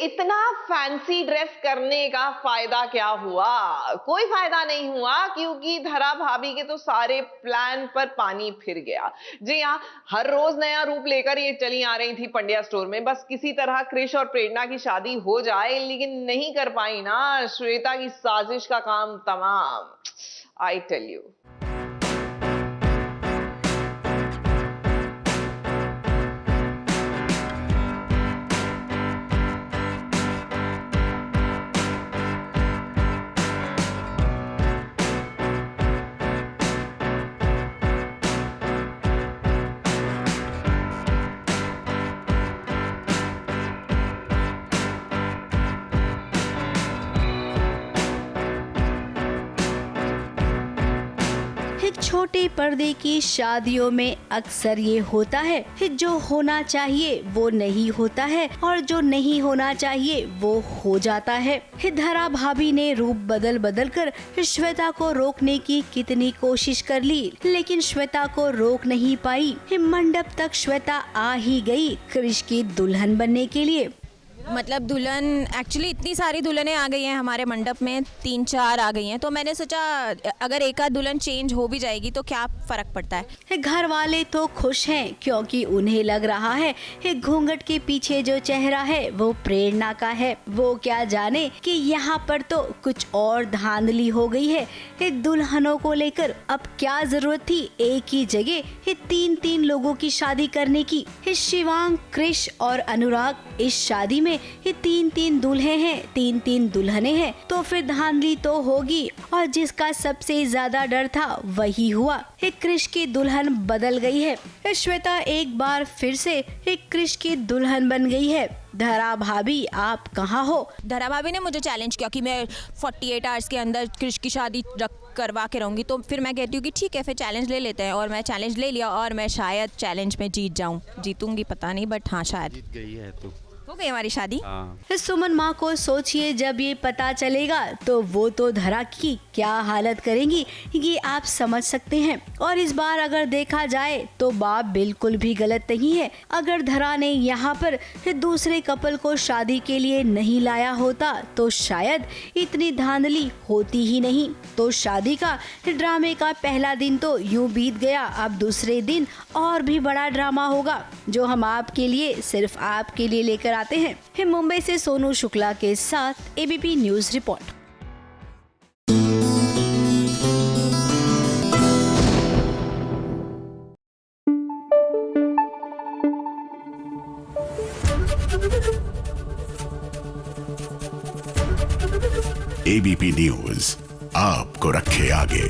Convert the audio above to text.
इतना fancy dress करने का फायदा क्या हुआ? कोई फायदा नहीं हुआ, क्योंकि धरा भाभी के तो सारे प्लान पर पानी फिर गया। जी हाँ, हर रोज नया रूप लेकर ये चली आ रही थी पंड्या स्टोर में, बस किसी तरह क्रिश और प्रेरणा की शादी हो जाए, लेकिन नहीं कर पाई ना। श्वेता की साजिश का काम तमाम। I tell you. एक छोटे पर्दे की शादियों में अक्सर ये होता है कि जो होना चाहिए वो नहीं होता है और जो नहीं होना चाहिए वो हो जाता है। धरा भाभी ने रूप बदल बदल कर श्वेता को रोकने की कितनी कोशिश कर ली, लेकिन श्वेता को रोक नहीं पाई। मंडप तक श्वेता आ ही गई क्रिश की दुल्हन बनने के लिए। मतलब दुल्हन एक्चुअली इतनी सारी दुल्हनें आ गई हैं हमारे मंडप में, 3-4 आ गई हैं, तो मैंने सोचा अगर एक आध दुल्हन चेंज हो भी जाएगी तो क्या फर्क पड़ता है। घर वाले तो खुश हैं क्योंकि उन्हें लग रहा है घूंघट के पीछे जो चेहरा है वो प्रेरणा का है। वो क्या जाने कि यहाँ पर तो कुछ और धांधली हो गई है। दुल्हनों को लेकर अब क्या जरूरत थी एक ही जगह 3-3 लोगों की शादी करने की। शिवांग, क्रिश और अनुराग इस शादी में ये 3-3 दूल्हे हैं, 3-3 दुल्हने हैं, तो फिर धांधली तो होगी। और जिसका सबसे ज्यादा डर था वही हुआ। क्रिश की दुल्हन बदल गई है। श्वेता एक बार फिर से एक क्रिश की दुल्हन बन गई है। धरा भाभी आप कहाँ हो? धरा भाभी ने मुझे चैलेंज किया कि मैं 48 आवर्स के अंदर क्रिश की शादी करवा के रहूंगी, तो फिर मैं कहती हूँ कि ठीक है, फिर चैलेंज ले लेते हैं। और मैं चैलेंज ले लिया और मैं शायद चैलेंज में जीत जाऊँ। जीतूंगी पता नहीं, बट हाँ शायद। जीत गई है तो हो गई हमारी शादी। सुमन माँ को सोचिए जब ये पता चलेगा तो वो तो धरा की क्या हालत करेंगी ये आप समझ सकते हैं। और इस बार अगर देखा जाए तो बाप बिल्कुल भी गलत नहीं है। अगर धरा ने यहाँ पर दूसरे कपल को शादी के लिए नहीं लाया होता तो शायद इतनी धांधली होती ही नहीं। तो शादी का ड्रामे का पहला दिन तो यूं बीत गया। अब दूसरे दिन और भी बड़ा ड्रामा होगा जो हम आपके लिए, सिर्फ आपके लिए लेकर आते हैं। मुंबई से सोनू शुक्ला के साथ ABP news report. ABP news आपको रखे आगे।